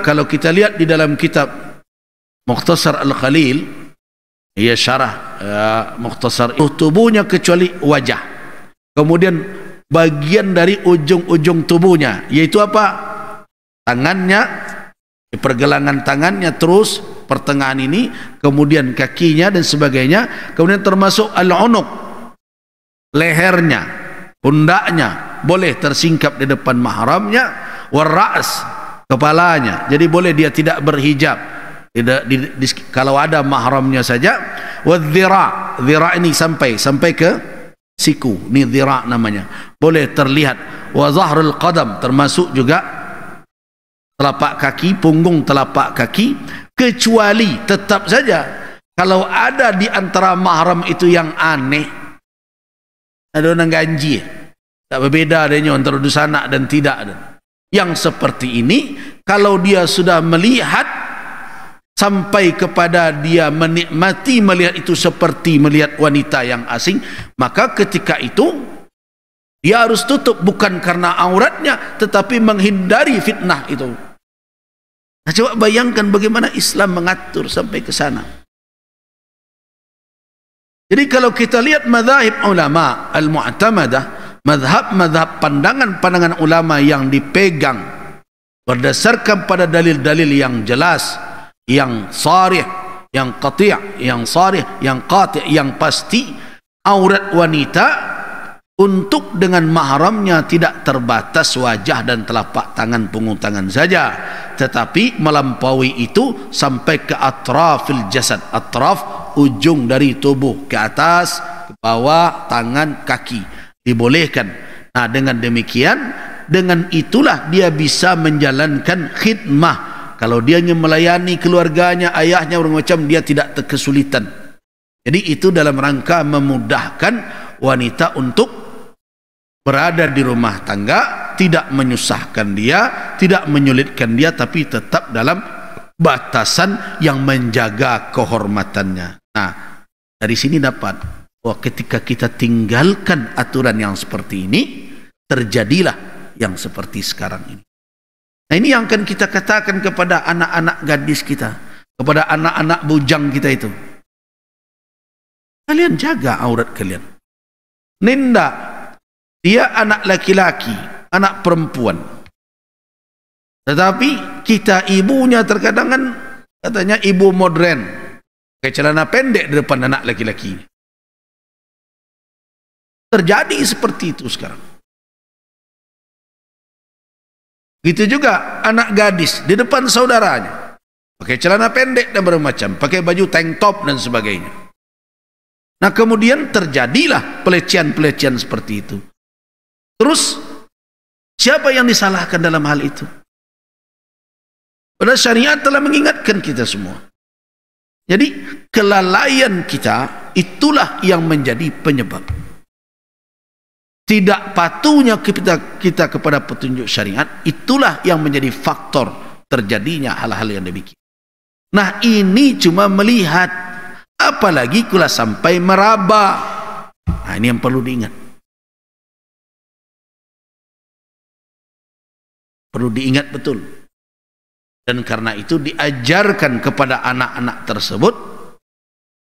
kalau kita lihat di dalam kitab Mukhtasar Al-Khalil, ia syarah Mukhtasar, tubuhnya kecuali wajah, kemudian bagian dari ujung-ujung tubuhnya, yaitu apa? Tangannya, pergelangan tangannya, terus pertengahan ini, kemudian kakinya dan sebagainya, kemudian termasuk al-unuq, lehernya, pundaknya boleh tersingkap di depan mahramnya, war-ra's, kepalanya, jadi boleh dia tidak berhijab, tidak kalau ada mahramnya saja. Wadh-dhira', dhira' ini sampai ke siku, ini dhira' namanya, boleh terlihat. Wa zahrul qadam, termasuk juga telapak kaki, punggung telapak kaki, kecuali tetap saja kalau ada di antara mahram itu yang aneh, ada orang ganji, tak berbeza adanya antara dusana dan tidak ada. Yang seperti ini, kalau dia sudah melihat sampai kepada dia menikmati melihat itu seperti melihat wanita yang asing, maka ketika itu dia harus tutup, bukan karena auratnya, tetapi menghindari fitnah itu. Nah, coba bayangkan bagaimana Islam mengatur sampai ke sana. Jadi kalau kita lihat mazhab ulama al-mu'tamadah, mazhab-mazhab, pandangan-pandangan ulama yang dipegang berdasarkan pada dalil-dalil yang jelas, yang sharih, yang qati', yang sharih, yang qati', yang pasti, aurat wanita untuk dengan mahramnya tidak terbatas wajah dan telapak tangan, punggung tangan saja, tetapi melampaui itu sampai ke atrafil jasad, atraf, ujung dari tubuh, ke atas, ke bawah, tangan, kaki, dibolehkan. Nah, dengan demikian, dengan itulah dia bisa menjalankan khidmah. Kalau dia ingin melayani keluarganya, ayahnya, orang macam, dia tidak kesulitan. Jadi itu dalam rangka memudahkan wanita untuk berada di rumah tangga, tidak menyusahkan dia, tidak menyulitkan dia, tapi tetap dalam batasan yang menjaga kehormatannya. Nah, dari sini dapat bahwa ketika kita tinggalkan aturan yang seperti ini, terjadilah yang seperti sekarang ini. Nah, ini yang akan kita katakan kepada anak-anak gadis kita, kepada anak-anak bujang kita itu. Kalian jaga aurat kalian. Ninda, dia anak laki-laki, anak perempuan. Tetapi kita ibunya terkadang kan katanya ibu modern, pakai celana pendek di depan anak laki-laki. Terjadi seperti itu sekarang. Gitu juga anak gadis di depan saudaranya, pakai celana pendek dan bermacam, pakai baju tank top dan sebagainya. Nah, kemudian terjadilah pelecehan-pelecehan seperti itu. Terus siapa yang disalahkan dalam hal itu? Padahal syariat telah mengingatkan kita semua. Jadi kelalaian kita itulah yang menjadi penyebab. Tidak patuhnya kita kepada petunjuk syariat, itulah yang menjadi faktor terjadinya hal-hal yang demikian. Nah, ini cuma melihat, apalagi kalau sampai meraba. Nah, ini yang perlu diingat. Perlu diingat betul. Dan karena itu diajarkan kepada anak-anak tersebut,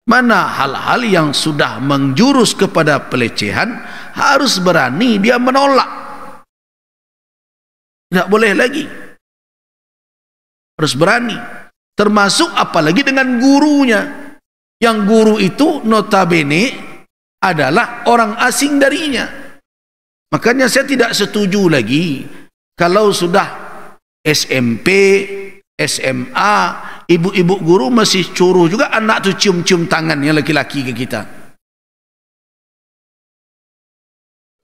mana hal-hal yang sudah menjurus kepada pelecehan, harus berani dia menolak. Tidak boleh lagi. Harus berani. Termasuk apalagi dengan gurunya. Yang guru itu notabene adalah orang asing darinya. Makanya saya tidak setuju lagi kalau sudah SMP, SMA, ibu-ibu guru masih curuh juga anak tu cium-cium tangan yang laki-laki ke kita.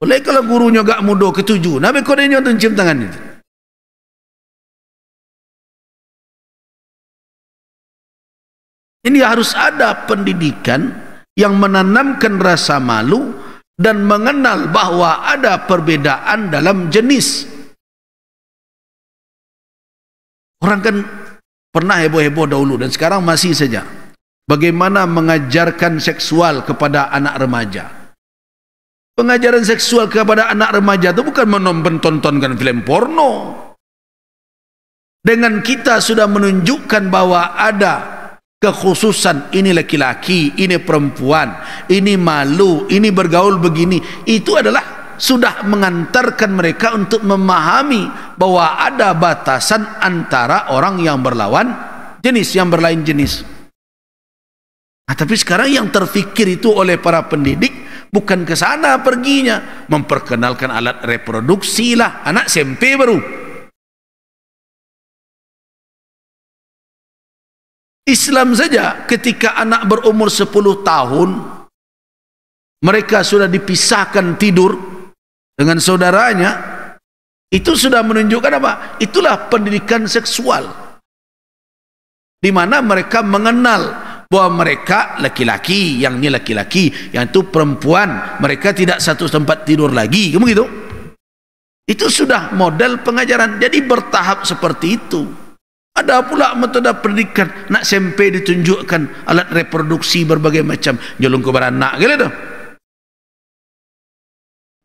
Boleh kalau gurunya gak mudah ketujuh, nabi kodenya tu cium tangan itu. Ini harus ada pendidikan yang menanamkan rasa malu dan mengenal bahwa ada perbedaan dalam jenis. Orang kan pernah heboh-heboh dahulu dan sekarang masih saja. Bagaimana mengajarkan seksual kepada anak remaja. Pengajaran seksual kepada anak remaja itu bukan menonton-tontonkan film porno. Dengan kita sudah menunjukkan bahwa ada kekhususan, ini laki-laki, ini perempuan, ini malu, ini bergaul begini, itu adalah sudah mengantarkan mereka untuk memahami bahwa ada batasan antara orang yang berlawan jenis, yang berlain jenis. Nah, tapi sekarang yang terfikir itu oleh para pendidik bukan ke sana perginya, memperkenalkan alat reproduksi lah, anak SMP baru. Islam saja ketika anak berumur 10 tahun mereka sudah dipisahkan tidur dengan saudaranya, itu sudah menunjukkan apa? Itulah pendidikan seksual, di mana mereka mengenal bahwa mereka laki-laki, yang ini laki-laki, yang itu perempuan, mereka tidak satu tempat tidur lagi, begitu. Itu sudah model pengajaran. Jadi bertahap seperti itu. Ada pula metode pendidikan, nak SMP ditunjukkan alat reproduksi berbagai macam, nyelung ke beranak gitu.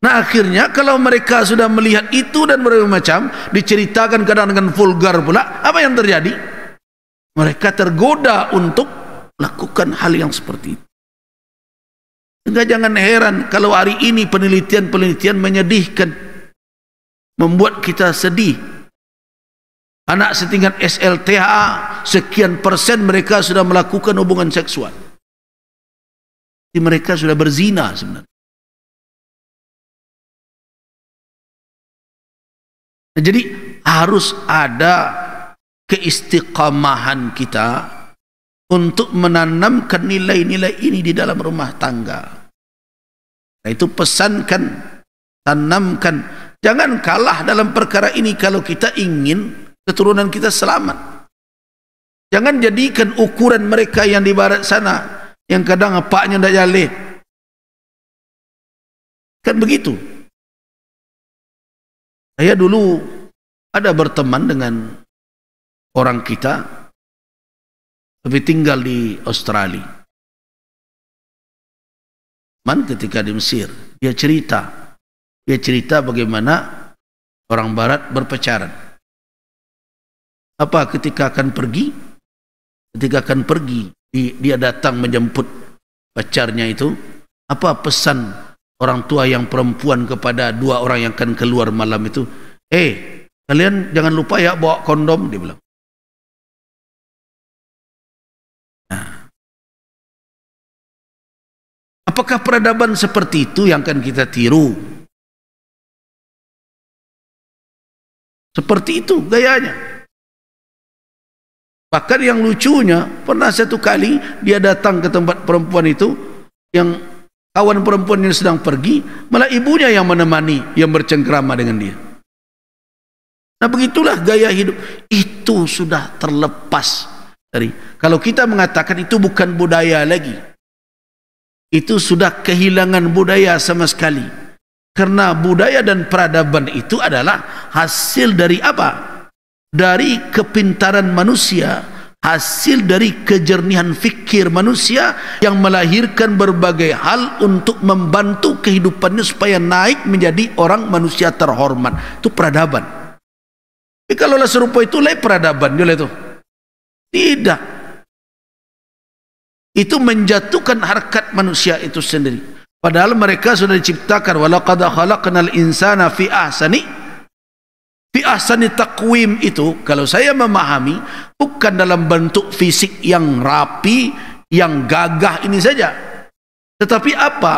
Nah, akhirnya kalau mereka sudah melihat itu dan berbagai macam diceritakan kadang dengan vulgar pula, apa yang terjadi? Mereka tergoda untuk lakukan hal yang seperti itu. Sehingga jangan heran kalau hari ini penelitian-penelitian menyedihkan, membuat kita sedih. Anak setingkat SLTA sekian persen mereka sudah melakukan hubungan seksual. Jadi mereka sudah berzina sebenarnya. Jadi harus ada keistiqamahan kita untuk menanamkan nilai-nilai ini di dalam rumah tangga. Nah, itu pesankan, tanamkan. Jangan kalah dalam perkara ini kalau kita ingin keturunan kita selamat. Jangan jadikan ukuran mereka yang di barat sana, yang kadang apaknya tidak jaleh. Kan begitu. Saya dulu ada berteman dengan orang kita, tapi tinggal di Australia. Ketika di Mesir, dia cerita bagaimana orang barat berpacaran. Apa ketika akan pergi, dia datang menjemput pacarnya itu, apa pesan orang tua yang perempuan kepada dua orang yang akan keluar malam itu? Kalian jangan lupa ya bawa kondom, dia bilang. Nah, apakah peradaban seperti itu yang akan kita tiru? Seperti itu gayanya. Bahkan yang lucunya, pernah satu kali dia datang ke tempat perempuan itu, yang kawan perempuan yang sedang pergi, malah ibunya yang menemani, yang bercengkrama dengan dia. Nah, begitulah gaya hidup. Itu sudah terlepas dari, kalau kita mengatakan itu bukan budaya lagi, itu sudah kehilangan budaya sama sekali. Karena budaya dan peradaban itu adalah hasil dari apa? Dari kepintaran manusia, hasil dari kejernihan fikir manusia yang melahirkan berbagai hal untuk membantu kehidupannya supaya naik menjadi orang manusia terhormat. Itu peradaban. Tapi kalau serupa itu lain peradaban dia itu. Tidak. Itu menjatuhkan harkat manusia itu sendiri. Padahal mereka sudah diciptakan, walaqad khalaqnal insana fi ahsani taqwim. Itu kalau saya memahami bukan dalam bentuk fisik yang rapi, yang gagah ini saja, tetapi apa?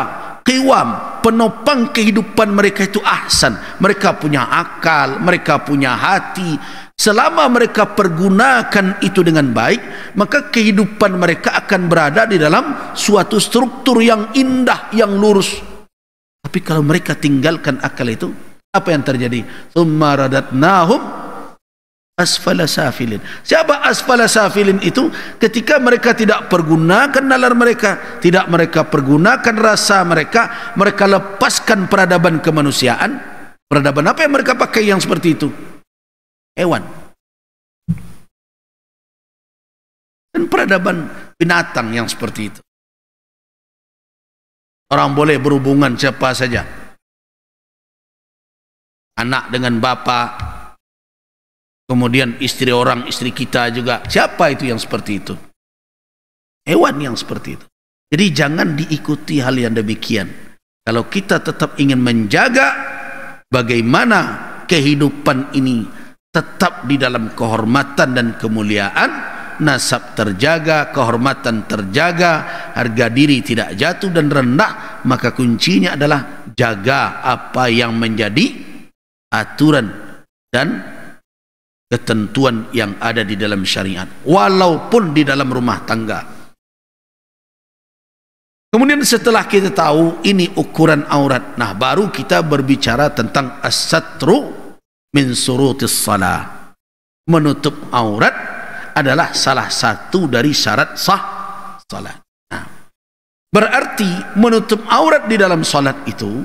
Qiwam, penopang kehidupan mereka itu ahsan. Mereka punya akal, mereka punya hati. Selama mereka pergunakan itu dengan baik, maka kehidupan mereka akan berada di dalam suatu struktur yang indah, yang lurus. Tapi kalau mereka tinggalkan akal itu, apa yang terjadi? Tsumma radatnahum asfala safilin. Siapa asfala safilin itu? Ketika mereka tidak pergunakan nalar mereka, tidak mereka pergunakan rasa mereka, mereka lepaskan peradaban kemanusiaan. Peradaban apa yang mereka pakai yang seperti itu? Hewan. Dan peradaban binatang yang seperti itu. Orang boleh berhubungan siapa saja. Anak dengan bapa, kemudian istri orang, istri kita juga. Siapa itu yang seperti itu? Hewan yang seperti itu. Jadi jangan diikuti hal yang demikian. Kalau kita tetap ingin menjaga bagaimana kehidupan ini tetap di dalam kehormatan dan kemuliaan, nasab terjaga, kehormatan terjaga, harga diri tidak jatuh dan rendah, maka kuncinya adalah jaga apa yang menjadi aturan dan ketentuan yang ada di dalam syariat, walaupun di dalam rumah tangga. Kemudian setelah kita tahu ini ukuran aurat, nah baru kita berbicara tentang as-satru min surutis salah. Menutup aurat adalah salah satu dari syarat sah salat. Nah, berarti menutup aurat di dalam salat itu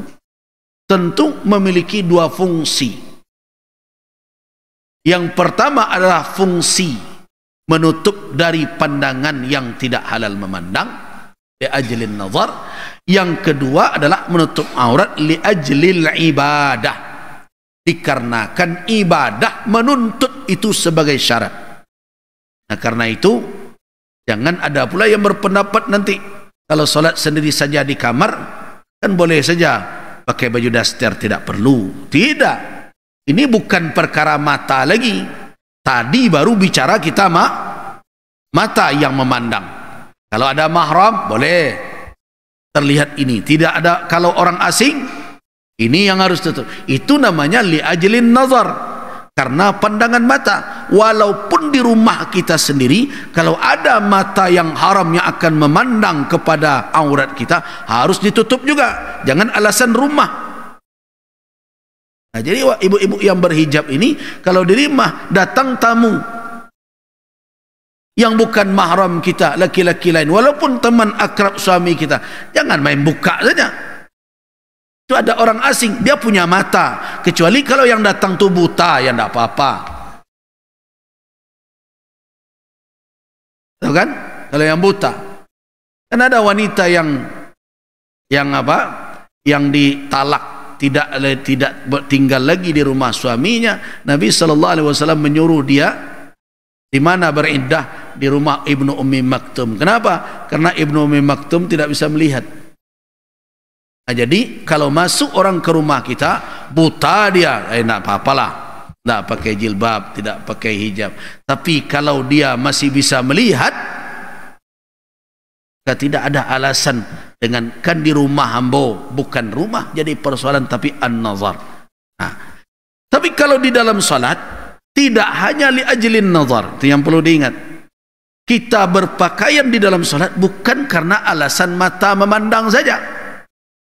tentu memiliki dua fungsi. Yang pertama adalah fungsi menutup dari pandangan yang tidak halal memandang, li ajlin nazar. Yang kedua adalah menutup aurat li ajlil ibadah, dikarenakan ibadah menuntut itu sebagai syarat. Nah, karena itu jangan ada pula yang berpendapat nanti kalau solat sendiri saja di kamar kan boleh saja pakai baju daster, tidak perlu. Tidak, ini bukan perkara mata lagi. Tadi baru bicara kita mata yang memandang. Kalau ada mahram boleh terlihat ini, tidak ada. Kalau orang asing ini yang harus tutup. Itu namanya li ajlin nazar, karena pandangan mata. Walaupun di rumah kita sendiri, kalau ada mata yang haram yang akan memandang kepada aurat kita, harus ditutup juga. Jangan alasan rumah. Nah, jadi ibu-ibu yang berhijab ini, kalau di rumah datang tamu yang bukan mahram kita, laki-laki lain, walaupun teman akrab suami kita, jangan main buka saja. Itu ada orang asing, dia punya mata, kecuali kalau yang datang tu buta, ya tidak apa-apa. Tahu kan? Kalau yang buta, kan ada wanita yang apa? Yang ditalak, tidak tinggal lagi di rumah suaminya. Nabi SAW menyuruh dia di mana beriddah? Di rumah Ibnu Ummi Maktum. Kenapa? Karena Ibnu Ummi Maktum tidak bisa melihat. Nah, jadi kalau masuk orang ke rumah kita buta dia, tidak apa-apalah, tidak pakai jilbab, tidak pakai hijab. Tapi kalau dia masih bisa melihat, tidak ada alasan dengan kan di rumah hambo, bukan rumah jadi persoalan, tapi an-nazar. Nah, tapi kalau di dalam salat tidak hanya li ajlin nazar, itu yang perlu diingat. Kita berpakaian di dalam salat bukan karena alasan mata memandang saja,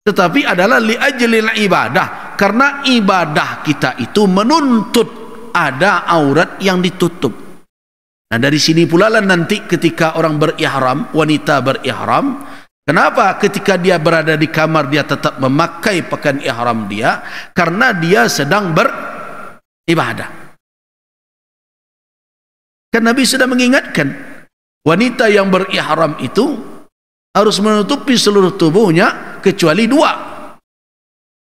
tetapi adalah li ajlil ibadah, karena ibadah kita itu menuntut ada aurat yang ditutup. Nah, dari sini pula lah nanti ketika orang berihram, wanita berihram, kenapa ketika dia berada di kamar dia tetap memakai pakaian ihram dia? Karena dia sedang beribadah. Kan Nabi sudah mengingatkan, wanita yang berihram itu harus menutupi seluruh tubuhnya kecuali dua.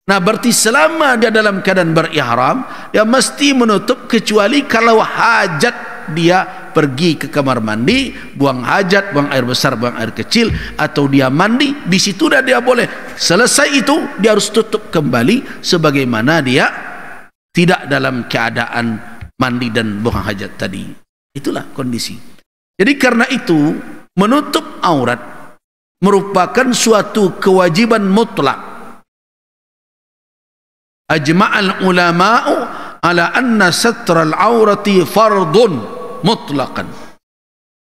Nah, berarti selama dia dalam keadaan berihram, dia mesti menutup kecuali kalau hajat, dia pergi ke kamar mandi, buang hajat, buang air besar, buang air kecil, atau dia mandi, di situ dah dia boleh. Selesai itu dia harus tutup kembali sebagaimana dia tidak dalam keadaan mandi dan buang hajat tadi. Itulah kondisi. Jadi karena itu menutup aurat merupakan suatu kewajiban mutlak. Ajma'al ulama'u ala anna satral aurati fardun mutlaqan.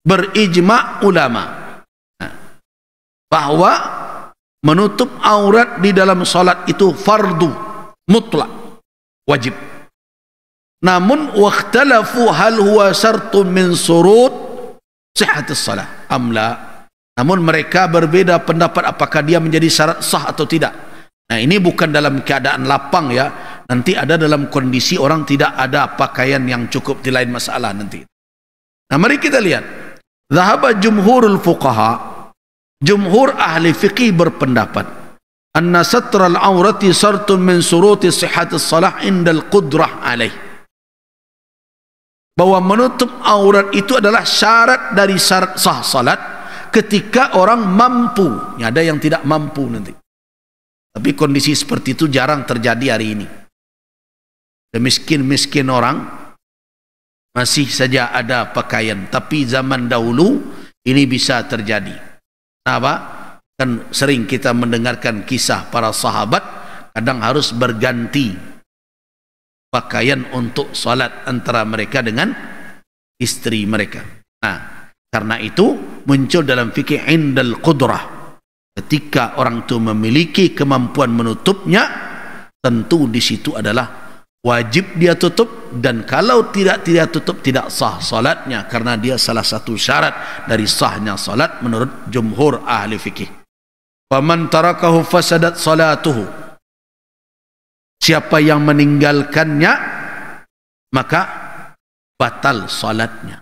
Berijma' ulama bahwa menutup aurat di dalam salat itu fardu mutlak, wajib. Namun wakhtalafu hal huwa syartun min surut sihhatis salah amla. Namun mereka berbeda pendapat apakah dia menjadi syarat sah atau tidak. Nah, ini bukan dalam keadaan lapang ya. Nanti ada dalam kondisi orang tidak ada pakaian yang cukup, di lain masalah nanti. Nah, mari kita lihat. Zahaba jumhurul fuqaha, jumhur ahli fiqih berpendapat anna satral aurati syartun min suruti sihhatis salah indal qudrah alaih. bahwa menutup aurat itu adalah syarat dari syarat sah salat ketika orang mampu. Ya, ada yang tidak mampu nanti. Tapi kondisi seperti itu jarang terjadi hari ini. Dan miskin-miskin orang masih saja ada pakaian, tapi zaman dahulu ini bisa terjadi. Kenapa? Kan sering kita mendengarkan kisah para sahabat kadang harus berganti pakaian untuk salat antara mereka dengan istri mereka. Nah, karena itu muncul dalam fikih indal qudrah. Ketika orang itu memiliki kemampuan menutupnya, tentu di situ adalah wajib dia tutup, dan kalau tidak tutup tidak sah salatnya, karena dia salah satu syarat dari sahnya salat menurut jumhur ahli fikih. Faman tarakahu fasadat salatuhu. Siapa yang meninggalkannya maka batal salatnya.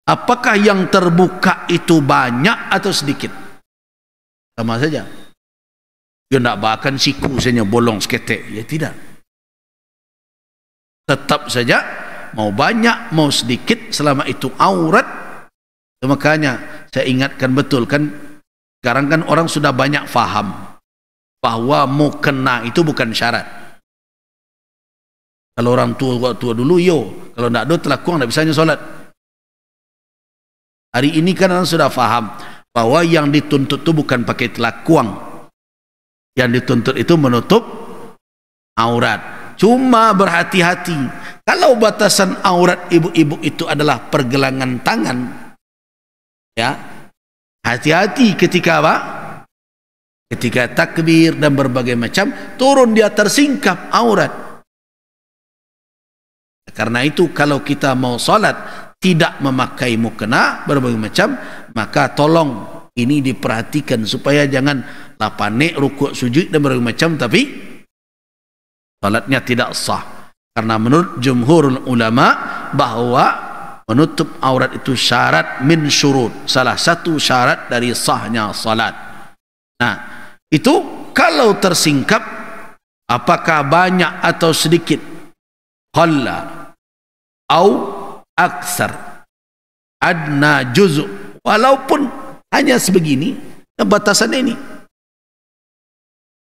Apakah yang terbuka itu banyak atau sedikit? Sama saja. Dia nak bahkan siku saja bolong seketek. Ya tidak. Tetap saja mau banyak mau sedikit selama itu aurat. Makanya saya ingatkan betul kan, sekarang kan orang sudah banyak faham bahwa mau kena itu bukan syarat. Kalau orang tua dulu kalau tidak ada telakuang tidak bisanya solat. Hari ini kan orang sudah faham bahwa yang dituntut itu bukan pakai telakuang, yang dituntut itu menutup aurat. Cuma berhati-hati, kalau batasan aurat ibu-ibu itu adalah pergelangan tangan, ya hati-hati ketika apa? Ketika takbir dan berbagai macam turun dia tersingkap aurat. Karena itu kalau kita mau salat tidak memakai mukena berbagai macam, maka tolong ini diperhatikan supaya jangan panik rukuk sujud dan berbagai macam tapi salatnya tidak sah. Karena menurut jumhur ulama bahwa menutup aurat itu syarat min syurut, salah satu syarat dari sahnya salat. Nah, itu kalau tersingkap apakah banyak atau sedikit, qalla au aksar, adna juzu, walaupun hanya sebegini, batasan ini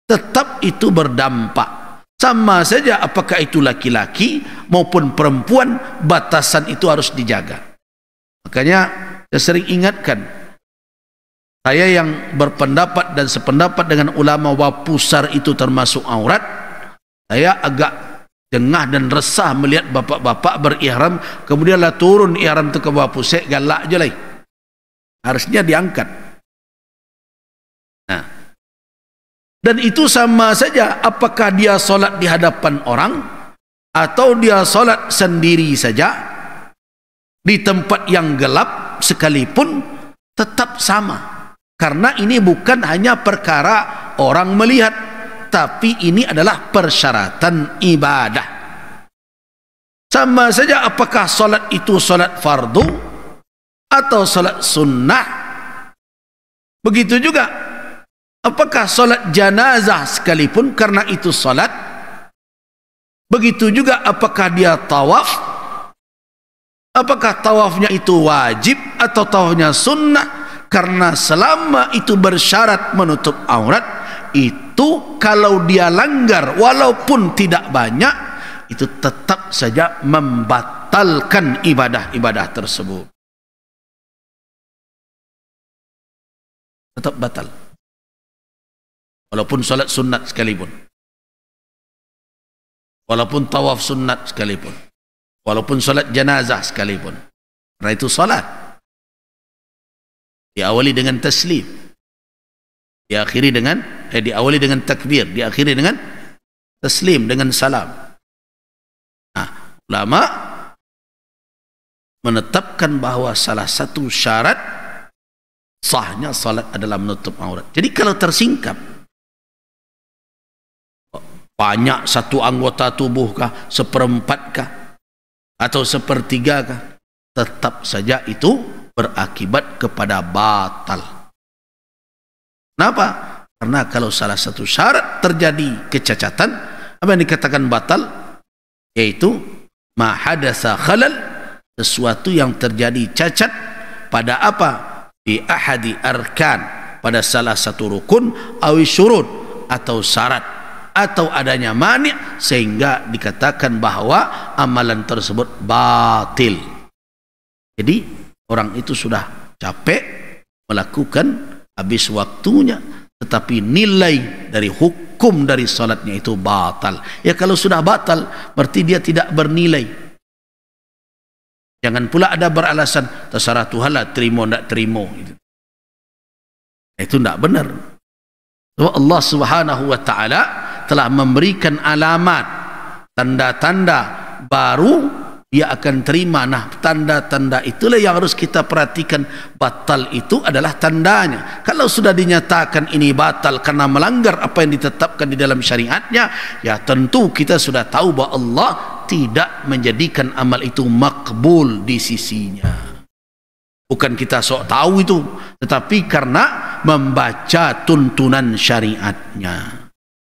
tetap itu berdampak. Sama saja apakah itu laki-laki maupun perempuan, batasan itu harus dijaga. Makanya saya sering ingatkan, saya yang berpendapat dan sependapat dengan ulama bahwa pusar itu termasuk aurat, saya agak jengah dan resah melihat bapak-bapak berihram kemudianlah turun ihram itu ke bawah pusat, galak je lah. Harusnya diangkat. Nah, dan itu sama saja apakah dia solat di hadapan orang atau dia solat sendiri saja di tempat yang gelap sekalipun tetap sama. Karena ini bukan hanya perkara orang melihat, tapi ini adalah persyaratan ibadah. Sama saja apakah solat itu solat fardu atau solat sunnah. Begitu juga apakah solat janazah sekalipun karena itu solat. Begitu juga apakah dia tawaf, apakah tawafnya itu wajib atau tawafnya sunnah. Karena selama itu bersyarat menutup aurat, itu kalau dia langgar walaupun tidak banyak, itu tetap saja membatalkan ibadah-ibadah tersebut. Tetap batal. Walaupun salat sunat sekalipun. Walaupun tawaf sunat sekalipun. Walaupun salat jenazah sekalipun. Karena itu salat. Diawali dengan taslim. Diakhiri dengan takbir, diakhiri dengan taslim, dengan salam. Nah, ulama menetapkan bahwa salah satu syarat sahnya salat adalah menutup aurat. Jadi kalau tersingkap banyak satu anggota tubuh kah, seperempat kah, atau sepertiga kah, tetap saja itu berakibat kepada batal. Kenapa? Karena kalau salah satu syarat terjadi kecacatan, apa yang dikatakan batal? Yaitu ma hadatsa khalal sesuatu yang terjadi cacat pada apa? Fi ahadi arkan, pada salah satu rukun, awi syurut, atau syarat, atau adanya mani', sehingga dikatakan bahwa amalan tersebut batil. Jadi orang itu sudah capek melakukan, habis waktunya, tetapi nilai dari hukum dari salatnya itu batal. Ya kalau sudah batal berarti dia tidak bernilai. Jangan pula ada beralasan terserah Tuhan lah, terima tidak terima. Itu tidak benar. Allah Subhanahu wa ta'ala telah memberikan alamat, tanda-tanda baru dia akan terima. Nah, tanda-tanda itulah yang harus kita perhatikan. Batal itu adalah tandanya. Kalau sudah dinyatakan ini batal karena melanggar apa yang ditetapkan di dalam syariatnya, ya tentu kita sudah tahu bahwa Allah tidak menjadikan amal itu makbul di sisinya. Bukan kita sok tahu itu, tetapi karena membaca tuntunan syariatnya.